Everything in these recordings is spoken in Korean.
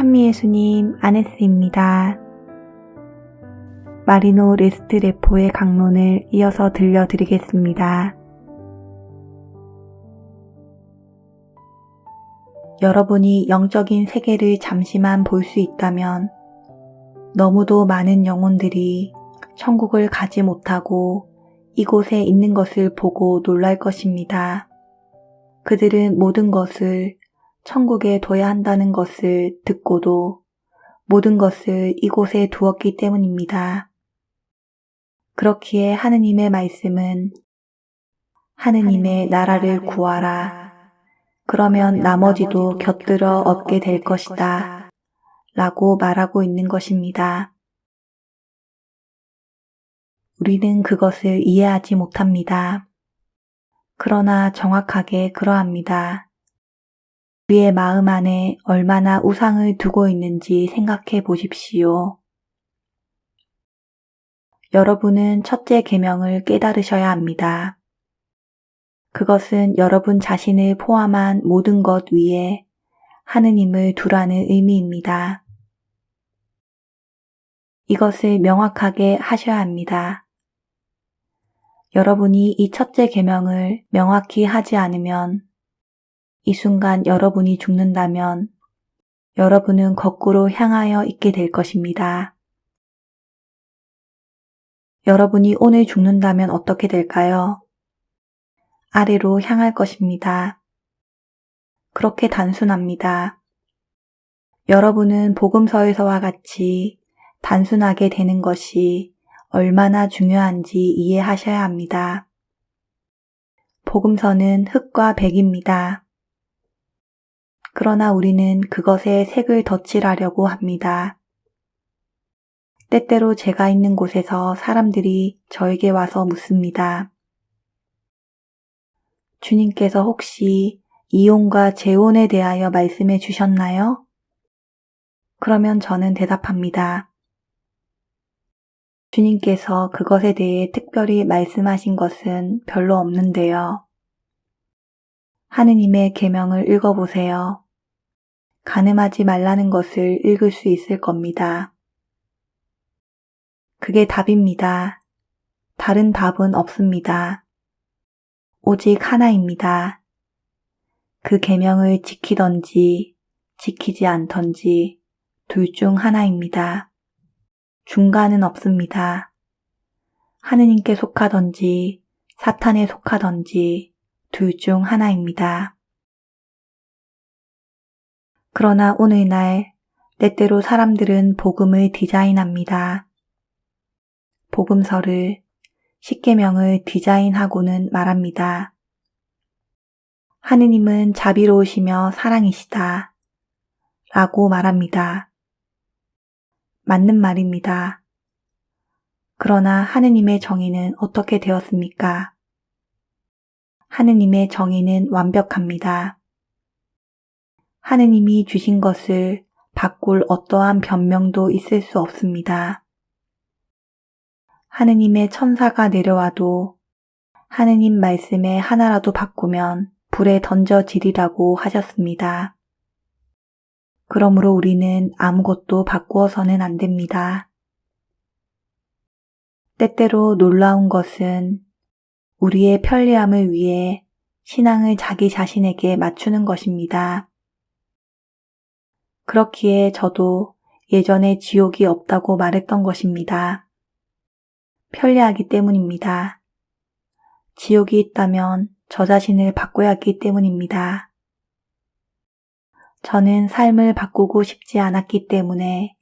찬미예수님 아네스입니다. 마리노 레스트레포의 강론을 이어서 들려드리겠습니다. 여러분이 영적인 세계를 잠시만 볼 수 있다면 너무도 많은 영혼들이 천국을 가지 못하고 이곳에 있는 것을 보고 놀랄 것입니다. 그들은 모든 것을 천국에 둬야 한다는 것을 듣고도 모든 것을 이곳에 두었기 때문입니다. 그렇기에 하느님의 말씀은 하느님의 나라를 구하라. 그러면 나머지도 곁들어 얻게 될 것이다. 라고 말하고 있는 것입니다. 우리는 그것을 이해하지 못합니다. 그러나 정확하게 그러합니다. 우리의 마음 안에 얼마나 우상을 두고 있는지 생각해 보십시오. 여러분은 첫째 계명을 깨달으셔야 합니다. 그것은 여러분 자신을 포함한 모든 것 위에 하느님을 두라는 의미입니다. 이것을 명확하게 하셔야 합니다. 여러분이 이 첫째 계명을 명확히 하지 않으면 이 순간 여러분이 죽는다면 여러분은 거꾸로 향하여 있게 될 것입니다. 여러분이 오늘 죽는다면 어떻게 될까요? 아래로 향할 것입니다. 그렇게 단순합니다. 여러분은 복음서에서와 같이 단순하게 되는 것이 얼마나 중요한지 이해하셔야 합니다. 복음서는 흙과 백입니다. 그러나 우리는 그것에 색을 덧칠하려고 합니다. 때때로 제가 있는 곳에서 사람들이 저에게 와서 묻습니다. 주님께서 혹시 이혼과 재혼에 대하여 말씀해 주셨나요? 그러면 저는 대답합니다. 주님께서 그것에 대해 특별히 말씀하신 것은 별로 없는데요. 하느님의 계명을 읽어보세요. 간음하지 말라는 것을 읽을 수 있을 겁니다. 그게 답입니다. 다른 답은 없습니다. 오직 하나입니다. 그 계명을 지키던지 지키지 않던지 둘 중 하나입니다. 중간은 없습니다. 하느님께 속하던지 사탄에 속하던지 둘 중 하나입니다. 그러나 오늘날 때때로 사람들은 복음을 디자인합니다. 복음서를 십계명을 디자인하고는 말합니다. 하느님은 자비로우시며 사랑이시다 라고 말합니다. 맞는 말입니다. 그러나 하느님의 정의는 어떻게 되었습니까? 하느님의 정의는 완벽합니다. 하느님이 주신 것을 바꿀 어떠한 변명도 있을 수 없습니다. 하느님의 천사가 내려와도 하느님 말씀에 하나라도 바꾸면 불에 던져지리라고 하셨습니다. 그러므로 우리는 아무것도 바꾸어서는 안 됩니다. 때때로 놀라운 것은 우리의 편리함을 위해 신앙을 자기 자신에게 맞추는 것입니다. 그렇기에 저도 예전에 지옥이 없다고 말했던 것입니다. 편리하기 때문입니다. 지옥이 있다면 저 자신을 바꿔야 했기 때문입니다. 저는 삶을 바꾸고 싶지 않았기 때문에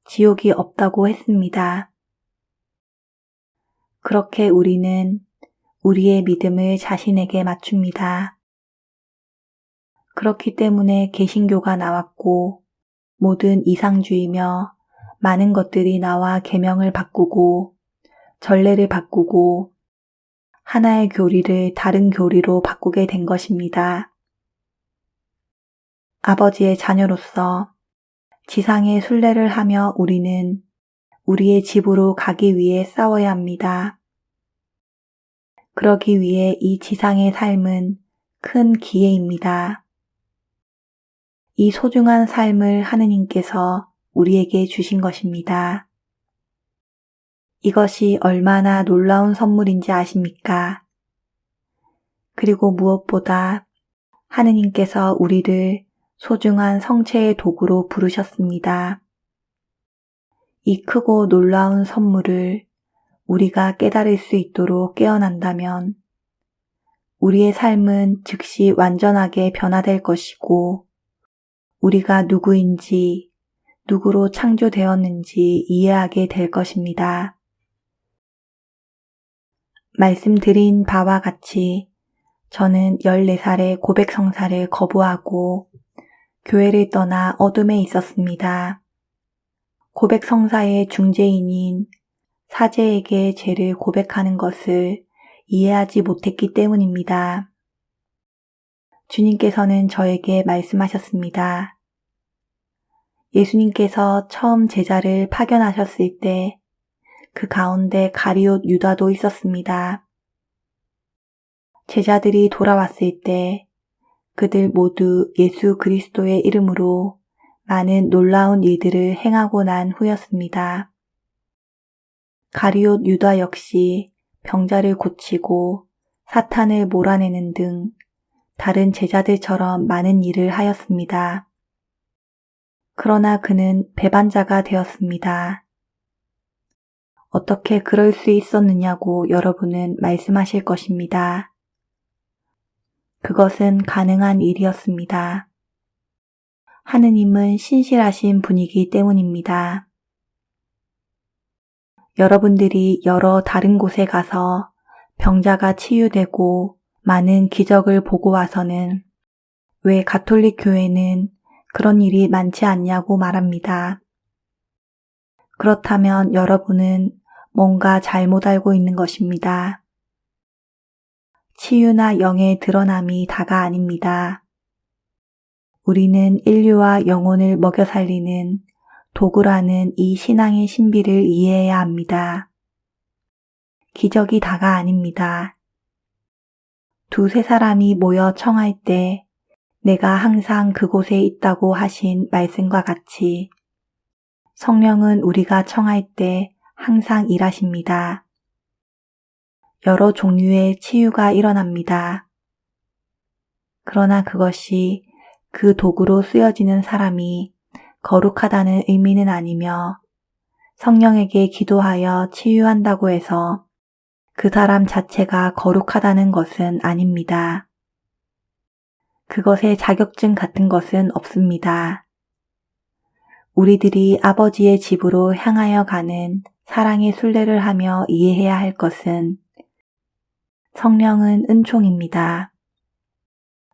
지옥이 없다고 했습니다. 그렇게 우리는 우리의 믿음을 자신에게 맞춥니다. 그렇기 때문에 개신교가 나왔고 모든 이상주의며 많은 것들이 나와 계명을 바꾸고 전례를 바꾸고 하나의 교리를 다른 교리로 바꾸게 된 것입니다. 아버지의 자녀로서 지상의 순례를 하며 우리는 우리의 집으로 가기 위해 싸워야 합니다. 그러기 위해 이 지상의 삶은 큰 기회입니다. 이 소중한 삶을 하느님께서 우리에게 주신 것입니다. 이것이 얼마나 놀라운 선물인지 아십니까? 그리고 무엇보다 하느님께서 우리를 소중한 성체의 도구로 부르셨습니다. 이 크고 놀라운 선물을 우리가 깨달을 수 있도록 깨어난다면 우리의 삶은 즉시 완전하게 변화될 것이고 우리가 누구인지, 누구로 창조되었는지 이해하게 될 것입니다. 말씀드린 바와 같이 저는 14살에 고백 성사를 거부하고 교회를 떠나 어둠에 있었습니다. 고백 성사의 중재인인 사제에게 죄를 고백하는 것을 이해하지 못했기 때문입니다. 주님께서는 저에게 말씀하셨습니다. 예수님께서 처음 제자를 파견하셨을 때 그 가운데 가룟옷 유다도 있었습니다. 제자들이 돌아왔을 때 그들 모두 예수 그리스도의 이름으로 많은 놀라운 일들을 행하고 난 후였습니다. 가룟옷 유다 역시 병자를 고치고 사탄을 몰아내는 등 다른 제자들처럼 많은 일을 하였습니다. 그러나 그는 배반자가 되었습니다. 어떻게 그럴 수 있었느냐고 여러분은 말씀하실 것입니다. 그것은 가능한 일이었습니다. 하느님은 신실하신 분이기 때문입니다. 여러분들이 여러 다른 곳에 가서 병자가 치유되고 많은 기적을 보고 와서는 왜 가톨릭 교회는 그런 일이 많지 않냐고 말합니다. 그렇다면 여러분은 뭔가 잘못 알고 있는 것입니다. 치유나 영의 드러남이 다가 아닙니다. 우리는 인류와 영혼을 먹여 살리는 도구라는 이 신앙의 신비를 이해해야 합니다. 기적이 다가 아닙니다. 두세 사람이 모여 청할 때 내가 항상 그곳에 있다고 하신 말씀과 같이 성령은 우리가 청할 때 항상 일하십니다. 여러 종류의 치유가 일어납니다. 그러나 그것이 그 도구로 쓰여지는 사람이 거룩하다는 의미는 아니며 성령에게 기도하여 치유한다고 해서 그 사람 자체가 거룩하다는 것은 아닙니다. 그것에 자격증 같은 것은 없습니다. 우리들이 아버지의 집으로 향하여 가는 사랑의 순례를 하며 이해해야 할 것은 성령은 은총입니다.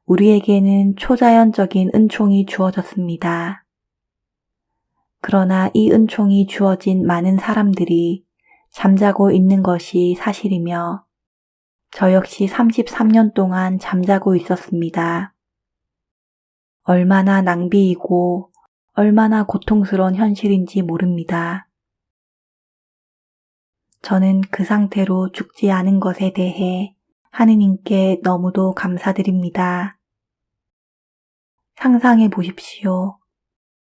우리에게는 초자연적인 은총이 주어졌습니다. 그러나 이 은총이 주어진 많은 사람들이 잠자고 있는 것이 사실이며 저 역시 33년 동안 잠자고 있었습니다. 얼마나 낭비이고 얼마나 고통스러운 현실인지 모릅니다. 저는 그 상태로 죽지 않은 것에 대해 하느님께 너무도 감사드립니다. 상상해 보십시오.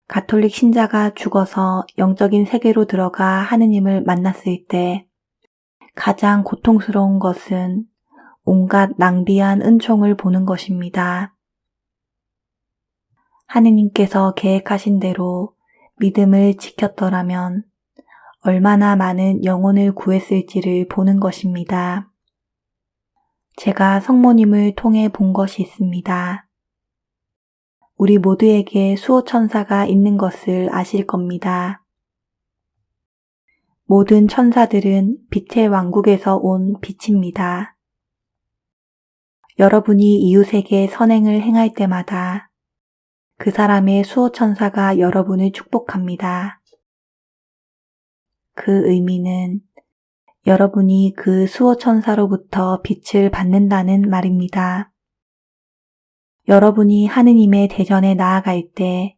가톨릭 신자가 죽어서 영적인 세계로 들어가 하느님을 만났을 때 가장 고통스러운 것은 온갖 낭비한 은총을 보는 것입니다. 하느님께서 계획하신 대로 믿음을 지켰더라면 얼마나 많은 영혼을 구했을지를 보는 것입니다. 제가 성모님을 통해 본 것이 있습니다. 우리 모두에게 수호천사가 있는 것을 아실 겁니다. 모든 천사들은 빛의 왕국에서 온 빛입니다. 여러분이 이웃에게 선행을 행할 때마다 그 사람의 수호천사가 여러분을 축복합니다. 그 의미는 여러분이 그 수호천사로부터 빛을 받는다는 말입니다. 여러분이 하느님의 대전에 나아갈 때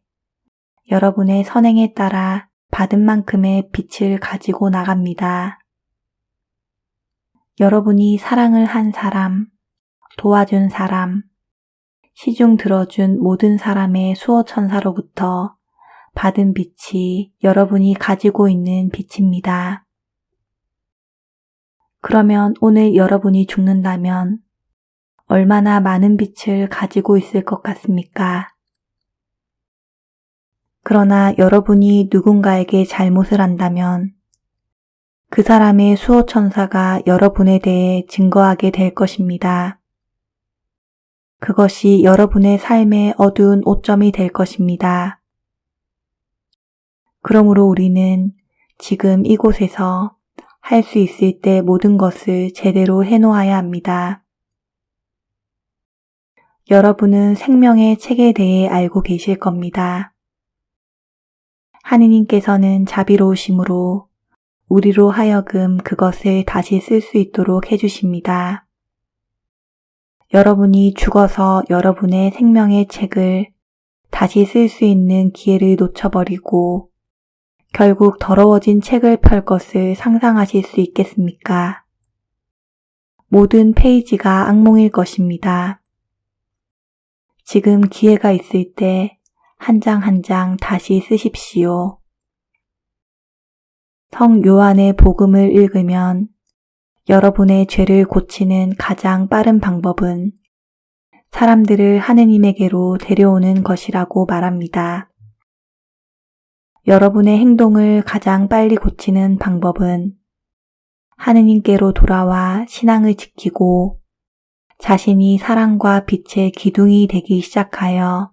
여러분의 선행에 따라 받은 만큼의 빛을 가지고 나갑니다. 여러분이 사랑을 한 사람, 도와준 사람, 시중 들어준 모든 사람의 수호천사로부터 받은 빛이 여러분이 가지고 있는 빛입니다. 그러면 오늘 여러분이 죽는다면 얼마나 많은 빛을 가지고 있을 것 같습니까? 그러나 여러분이 누군가에게 잘못을 한다면 그 사람의 수호천사가 여러분에 대해 증거하게 될 것입니다. 그것이 여러분의 삶의 어두운 오점이 될 것입니다. 그러므로 우리는 지금 이곳에서 할 수 있을 때 모든 것을 제대로 해놓아야 합니다. 여러분은 생명의 책에 대해 알고 계실 겁니다. 하느님께서는 자비로우심으로 우리로 하여금 그것을 다시 쓸 수 있도록 해주십니다. 여러분이 죽어서 여러분의 생명의 책을 다시 쓸 수 있는 기회를 놓쳐버리고 결국 더러워진 책을 펼 것을 상상하실 수 있겠습니까? 모든 페이지가 악몽일 것입니다. 지금 기회가 있을 때 한 장 한 장 다시 쓰십시오. 성 요한의 복음을 읽으면 여러분의 죄를 고치는 가장 빠른 방법은 사람들을 하느님에게로 데려오는 것이라고 말합니다. 여러분의 행동을 가장 빨리 고치는 방법은 하느님께로 돌아와 신앙을 지키고 자신이 사랑과 빛의 기둥이 되기 시작하여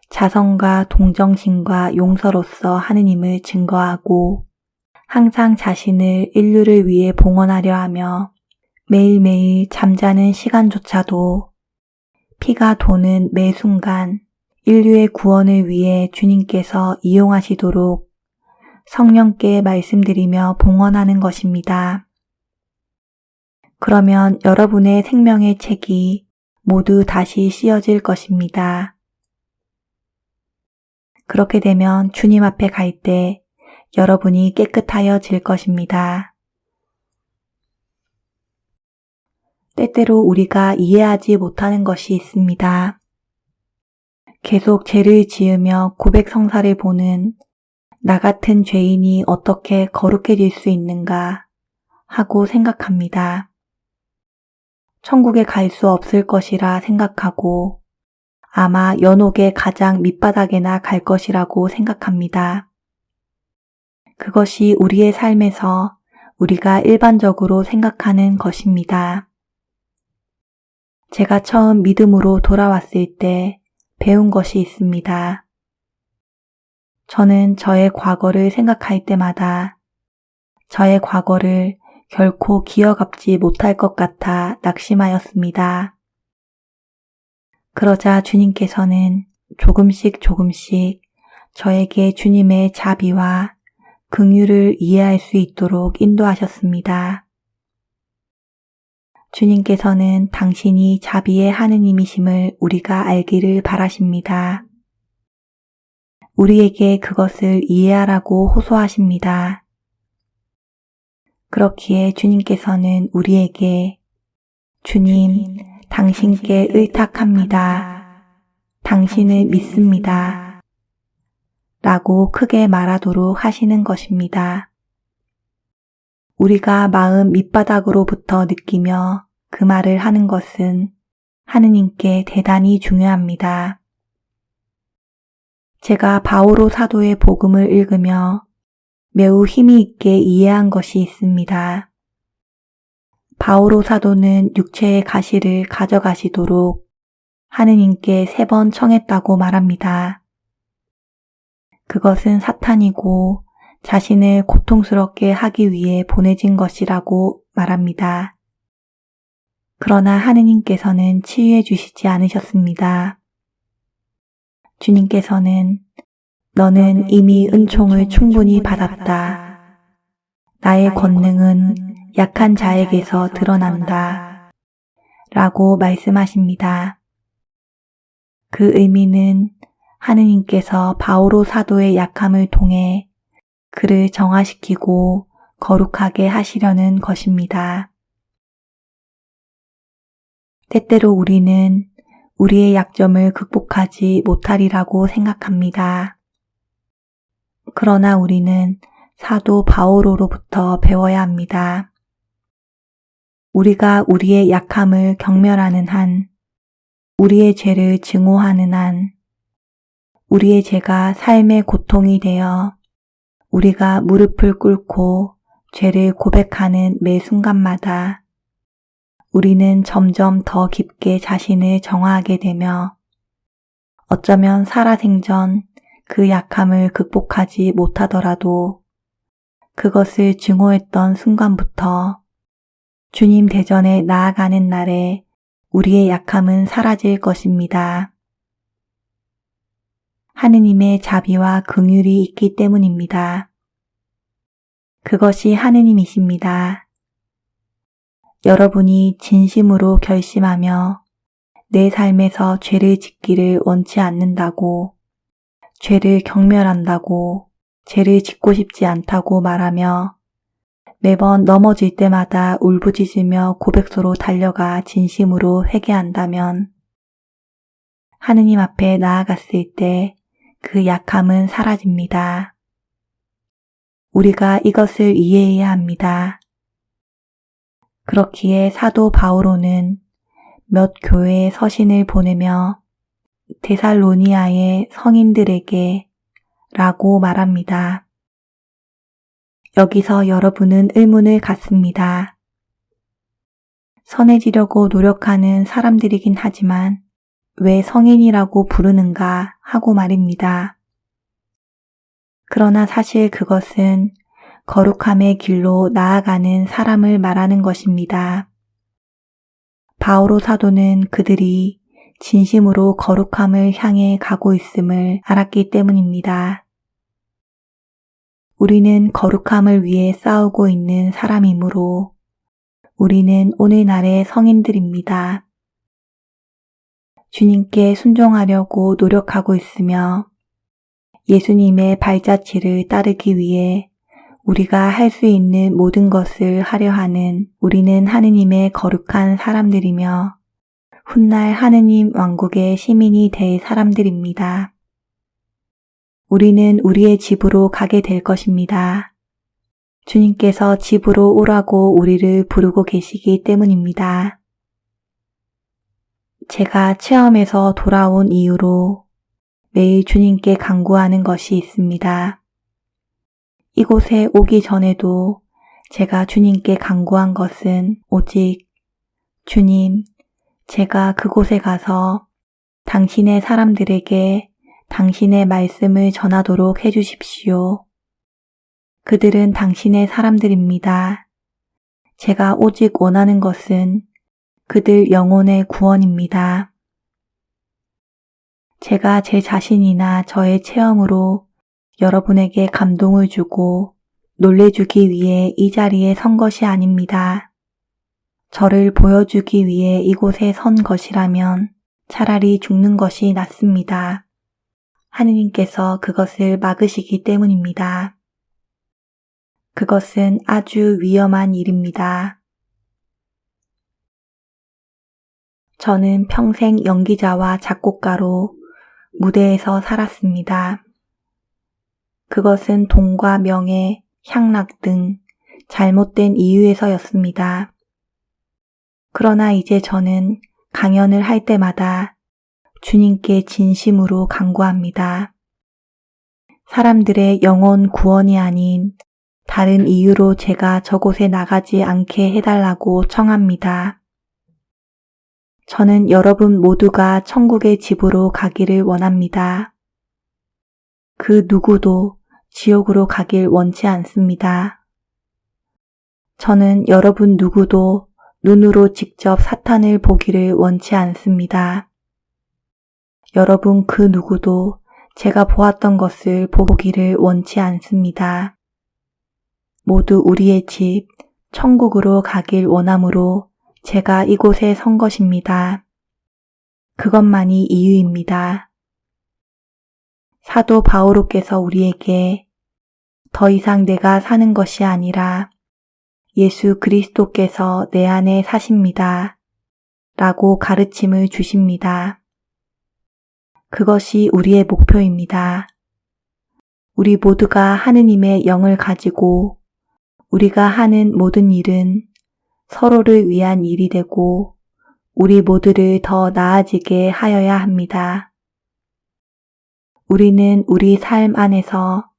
자성과 동정심과 용서로서 하느님을 증거하고 항상 자신을 인류를 위해 봉헌하려 하며 매일매일 잠자는 시간조차도 피가 도는 매 순간 인류의 구원을 위해 주님께서 이용하시도록 성령께 말씀드리며 봉헌하는 것입니다. 그러면 여러분의 생명의 책이 모두 다시 씌어질 것입니다. 그렇게 되면 주님 앞에 갈 때 여러분이 깨끗하여질 것입니다. 때때로 우리가 이해하지 못하는 것이 있습니다. 계속 죄를 지으며 고백성사를 보는 나 같은 죄인이 어떻게 거룩해질 수 있는가 하고 생각합니다. 천국에 갈 수 없을 것이라 생각하고 아마 연옥의 가장 밑바닥에나 갈 것이라고 생각합니다. 그것이 우리의 삶에서 우리가 일반적으로 생각하는 것입니다. 제가 처음 믿음으로 돌아왔을 때 배운 것이 있습니다. 저는 저의 과거를 생각할 때마다 저의 과거를 결코 기억하지 못할 것 같아 낙심하였습니다. 그러자 주님께서는 조금씩 저에게 주님의 자비와 긍휼을 이해할 수 있도록 인도하셨습니다. 주님께서는 당신이 자비의 하느님이심을 우리가 알기를 바라십니다. 우리에게 그것을 이해하라고 호소하십니다. 그렇기에 주님께서는 우리에게 주님, 당신께 의탁합니다. 당신을 믿습니다. 라고 크게 말하도록 하시는 것입니다. 우리가 마음 밑바닥으로부터 느끼며 그 말을 하는 것은 하느님께 대단히 중요합니다. 제가 바오로 사도의 복음을 읽으며 매우 힘이 있게 이해한 것이 있습니다. 바오로 사도는 육체의 가시를 가져가시도록 하느님께 3번 청했다고 말합니다. 그것은 사탄이고 자신을 고통스럽게 하기 위해 보내진 것이라고 말합니다. 그러나 하느님께서는 치유해 주시지 않으셨습니다. 주님께서는 너는 이미 은총을 충분히 받았다. 나의 권능은 약한 자에게서 드러난다. 라고 말씀하십니다. 그 의미는 하느님께서 바오로 사도의 약함을 통해 그를 정화시키고 거룩하게 하시려는 것입니다. 때때로 우리는 우리의 약점을 극복하지 못하리라고 생각합니다. 그러나 우리는 사도 바오로로부터 배워야 합니다. 우리가 우리의 약함을 경멸하는 한, 우리의 죄를 증오하는 한, 우리의 죄가 삶의 고통이 되어 우리가 무릎을 꿇고 죄를 고백하는 매 순간마다 우리는 점점 더 깊게 자신을 정화하게 되며 어쩌면 살아생전 그 약함을 극복하지 못하더라도 그것을 증오했던 순간부터 주님 대전에 나아가는 날에 우리의 약함은 사라질 것입니다. 하느님의 자비와 긍휼이 있기 때문입니다. 그것이 하느님이십니다. 여러분이 진심으로 결심하며 내 삶에서 죄를 짓기를 원치 않는다고, 죄를 경멸한다고, 죄를 짓고 싶지 않다고 말하며 매번 넘어질 때마다 울부짖으며 고백소로 달려가 진심으로 회개한다면 하느님 앞에 나아갔을 때 그 약함은 사라집니다. 우리가 이것을 이해해야 합니다. 그렇기에 사도 바오로는 몇 교회의 서신을 보내며 데살로니아의 성인들에게 라고 말합니다. 여기서 여러분은 의문을 갖습니다. 선해지려고 노력하는 사람들이긴 하지만 왜 성인이라고 부르는가 하고 말입니다. 그러나 사실 그것은 거룩함의 길로 나아가는 사람을 말하는 것입니다. 바오로 사도는 그들이 진심으로 거룩함을 향해 가고 있음을 알았기 때문입니다. 우리는 거룩함을 위해 싸우고 있는 사람이므로 우리는 오늘날의 성인들입니다. 주님께 순종하려고 노력하고 있으며 예수님의 발자취를 따르기 위해 우리가 할 수 있는 모든 것을 하려 하는 우리는 하느님의 거룩한 사람들이며 훗날 하느님 왕국의 시민이 될 사람들입니다. 우리는 우리의 집으로 가게 될 것입니다. 주님께서 집으로 오라고 우리를 부르고 계시기 때문입니다. 제가 체험에서 돌아온 이후로 매일 주님께 간구하는 것이 있습니다. 이곳에 오기 전에도 제가 주님께 간구한 것은 오직 주님, 제가 그곳에 가서 당신의 사람들에게 당신의 말씀을 전하도록 해주십시오. 그들은 당신의 사람들입니다. 제가 오직 원하는 것은 그들 영혼의 구원입니다. 제가 제 자신이나 저의 체험으로 여러분에게 감동을 주고 놀래주기 위해 이 자리에 선 것이 아닙니다. 저를 보여주기 위해 이곳에 선 것이라면 차라리 죽는 것이 낫습니다. 하느님께서 그것을 막으시기 때문입니다. 그것은 아주 위험한 일입니다. 저는 평생 연기자와 작곡가로 무대에서 살았습니다. 그것은 돈과 명예, 향락 등 잘못된 이유에서였습니다. 그러나 이제 저는 강연을 할 때마다 주님께 진심으로 간구합니다. 사람들의 영혼 구원이 아닌 다른 이유로 제가 저곳에 나가지 않게 해달라고 청합니다. 저는 여러분 모두가 천국의 집으로 가기를 원합니다. 그 누구도 지옥으로 가길 원치 않습니다. 저는 여러분 누구도 눈으로 직접 사탄을 보기를 원치 않습니다. 여러분 그 누구도 제가 보았던 것을 보기를 원치 않습니다. 모두 우리의 집, 천국으로 가길 원하므로 제가 이곳에 선 것입니다. 그것만이 이유입니다. 사도 바오로께서 우리에게 더 이상 내가 사는 것이 아니라 예수 그리스도께서 내 안에 사십니다. 라고 가르침을 주십니다. 그것이 우리의 목표입니다. 우리 모두가 하느님의 영을 가지고 우리가 하는 모든 일은 서로를 위한 일이 되고 우리 모두를 더 나아지게 하여야 합니다. 우리는 우리 삶 안에서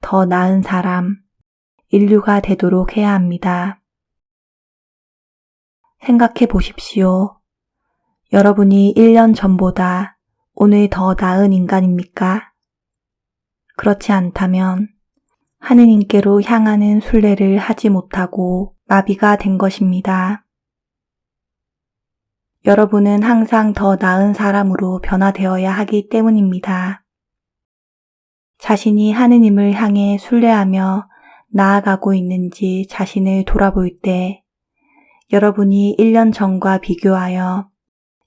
더 나은 사람, 인류가 되도록 해야 합니다. 생각해 보십시오. 여러분이 1년 전보다 오늘 더 나은 인간입니까? 그렇지 않다면 하느님께로 향하는 순례를 하지 못하고 마비가 된 것입니다. 여러분은 항상 더 나은 사람으로 변화되어야 하기 때문입니다. 자신이 하느님을 향해 순례하며 나아가고 있는지 자신을 돌아볼 때 여러분이 1년 전과 비교하여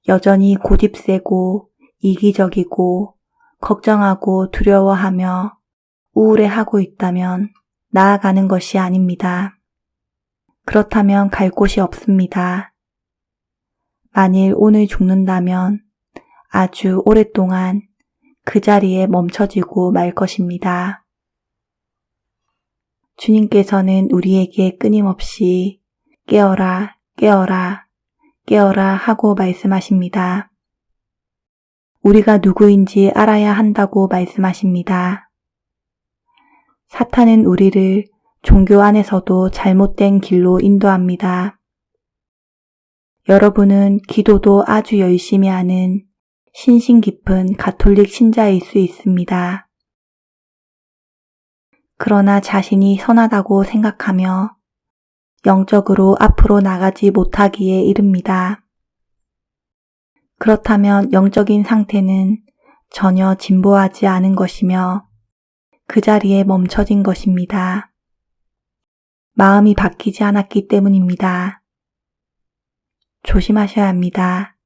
여전히 고집세고 이기적이고 걱정하고 두려워하며 우울해하고 있다면 나아가는 것이 아닙니다. 그렇다면 갈 곳이 없습니다. 만일 오늘 죽는다면 아주 오랫동안 그 자리에 멈춰지고 말 것입니다. 주님께서는 우리에게 끊임없이 깨어라, 깨어라, 깨어라 하고 말씀하십니다. 우리가 누구인지 알아야 한다고 말씀하십니다. 사탄은 우리를 종교 안에서도 잘못된 길로 인도합니다. 여러분은 기도도 아주 열심히 하는 신심 깊은 가톨릭 신자일 수 있습니다. 그러나 자신이 선하다고 생각하며 영적으로 앞으로 나가지 못하기에 이릅니다. 그렇다면 영적인 상태는 전혀 진보하지 않은 것이며 그 자리에 멈춰진 것입니다. 마음이 바뀌지 않았기 때문입니다. 조심하셔야 합니다.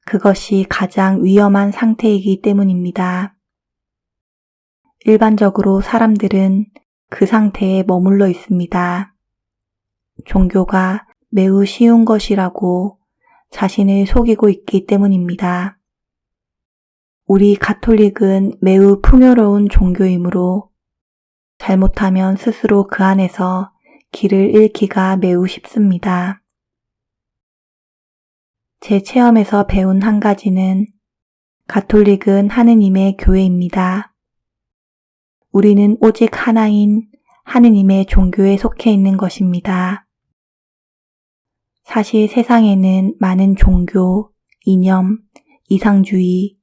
그것이 가장 위험한 상태이기 때문입니다. 일반적으로 사람들은 그 상태에 머물러 있습니다. 종교가 매우 쉬운 것이라고 자신을 속이고 있기 때문입니다. 우리 가톨릭은 매우 풍요로운 종교이므로 잘못하면 스스로 그 안에서 길을 잃기가 매우 쉽습니다. 제 체험에서 배운 한 가지는 가톨릭은 하느님의 교회입니다. 우리는 오직 하나인 하느님의 종교에 속해 있는 것입니다. 사실 세상에는 많은 종교, 이념, 이상주의,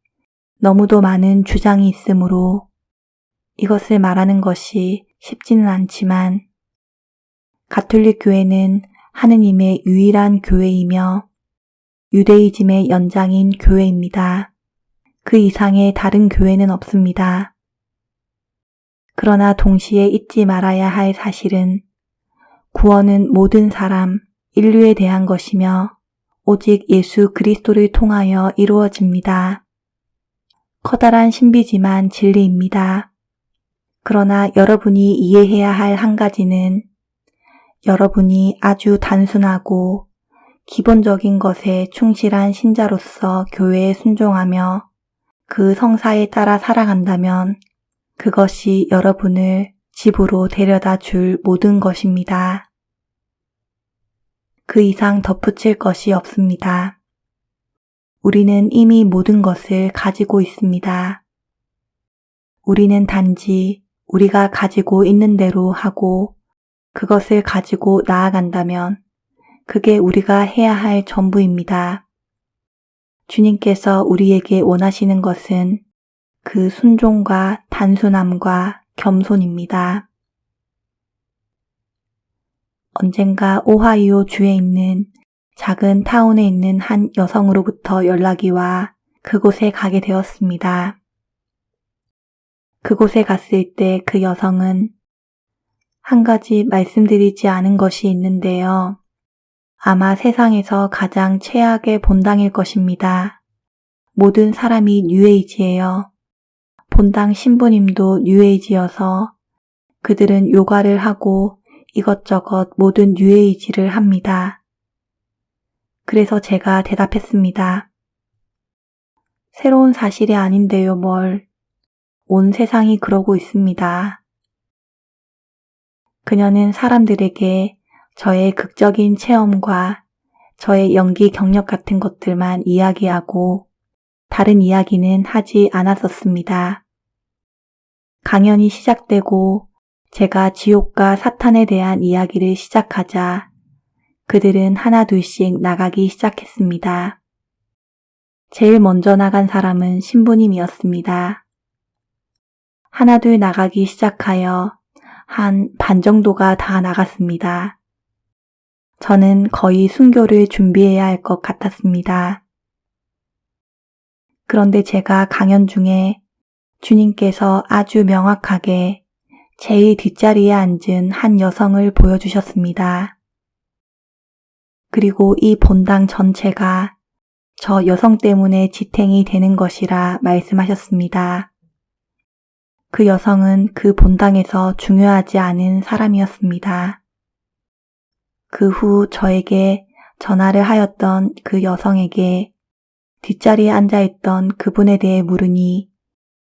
너무도 많은 주장이 있으므로 이것을 말하는 것이 쉽지는 않지만 가톨릭 교회는 하느님의 유일한 교회이며 유대이즘의 연장인 교회입니다. 그 이상의 다른 교회는 없습니다. 그러나 동시에 잊지 말아야 할 사실은 구원은 모든 사람, 인류에 대한 것이며 오직 예수 그리스도를 통하여 이루어집니다. 커다란 신비지만 진리입니다. 그러나 여러분이 이해해야 할 한 가지는 여러분이 아주 단순하고 기본적인 것에 충실한 신자로서 교회에 순종하며 그 성사에 따라 살아간다면 그것이 여러분을 집으로 데려다 줄 모든 것입니다. 그 이상 덧붙일 것이 없습니다. 우리는 이미 모든 것을 가지고 있습니다. 우리는 단지 우리가 가지고 있는 대로 하고 그것을 가지고 나아간다면 그게 우리가 해야 할 전부입니다. 주님께서 우리에게 원하시는 것은 그 순종과 단순함과 겸손입니다. 언젠가 오하이오 주에 있는 작은 타운에 있는 한 여성으로부터 연락이 와 그곳에 가게 되었습니다. 그곳에 갔을 때 그 여성은 한 가지 말씀드리지 않은 것이 있는데요. 아마 세상에서 가장 최악의 본당일 것입니다. 모든 사람이 뉴에이지예요. 본당 신부님도 뉴에이지여서 그들은 요가를 하고 이것저것 모든 뉴에이지를 합니다. 그래서 제가 대답했습니다. 새로운 사실이 아닌데요, 뭘. 온 세상이 그러고 있습니다. 그녀는 사람들에게 저의 극적인 체험과 저의 연기 경력 같은 것들만 이야기하고 다른 이야기는 하지 않았었습니다. 강연이 시작되고 제가 지옥과 사탄에 대한 이야기를 시작하자 그들은 하나둘씩 나가기 시작했습니다. 제일 먼저 나간 사람은 신부님이었습니다. 하나둘 나가기 시작하여 한 반 정도가 다 나갔습니다. 저는 거의 순교를 준비해야 할 것 같았습니다. 그런데 제가 강연 중에 주님께서 아주 명확하게 제일 뒷자리에 앉은 한 여성을 보여주셨습니다. 그리고 이 본당 전체가 저 여성 때문에 지탱이 되는 것이라 말씀하셨습니다. 그 여성은 그 본당에서 중요하지 않은 사람이었습니다. 그 후 저에게 전화를 하였던 그 여성에게 뒷자리에 앉아있던 그분에 대해 물으니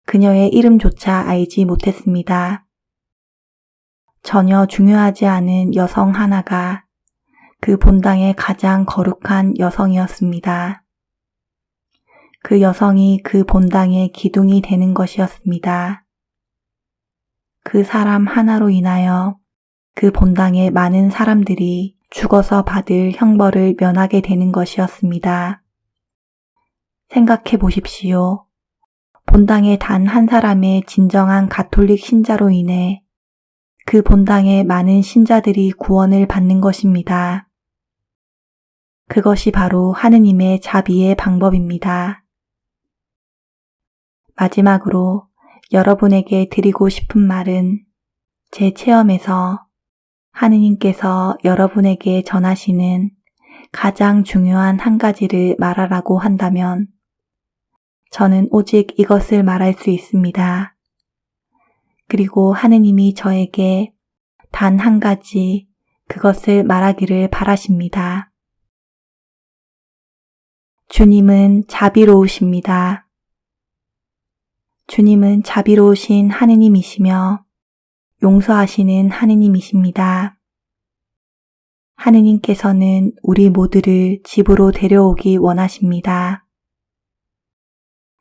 그녀의 이름조차 알지 못했습니다. 전혀 중요하지 않은 여성 하나가 그 본당의 가장 거룩한 여성이었습니다. 그 여성이 그 본당의 기둥이 되는 것이었습니다. 그 사람 하나로 인하여 그 본당의 많은 사람들이 죽어서 받을 형벌을 면하게 되는 것이었습니다. 생각해 보십시오. 본당의 단 한 사람의 진정한 가톨릭 신자로 인해 그 본당의 많은 신자들이 구원을 받는 것입니다. 그것이 바로 하느님의 자비의 방법입니다. 마지막으로 여러분에게 드리고 싶은 말은 제 체험에서 하느님께서 여러분에게 전하시는 가장 중요한 한 가지를 말하라고 한다면 저는 오직 이것을 말할 수 있습니다. 그리고 하느님이 저에게 단 한 가지 그것을 말하기를 바라십니다. 주님은 자비로우십니다. 주님은 자비로우신 하느님이시며 용서하시는 하느님이십니다. 하느님께서는 우리 모두를 집으로 데려오기 원하십니다.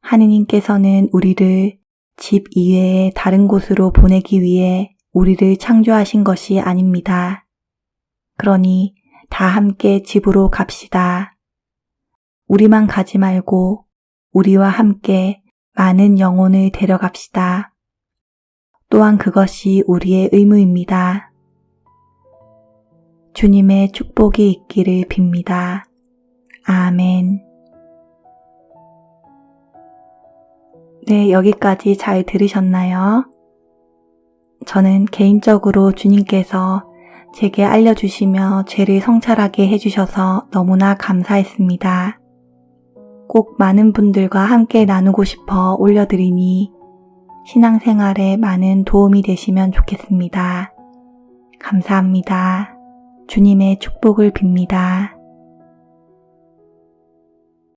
하느님께서는 우리를 집 이외의 다른 곳으로 보내기 위해 우리를 창조하신 것이 아닙니다. 그러니 다 함께 집으로 갑시다. 우리만 가지 말고 우리와 함께 많은 영혼을 데려갑시다. 또한 그것이 우리의 의무입니다. 주님의 축복이 있기를 빕니다. 아멘. 네, 여기까지 잘 들으셨나요? 저는 개인적으로 주님께서 제게 알려주시며 죄를 성찰하게 해주셔서 너무나 감사했습니다. 꼭 많은 분들과 함께 나누고 싶어 올려드리니 신앙생활에 많은 도움이 되시면 좋겠습니다. 감사합니다. 주님의 축복을 빕니다.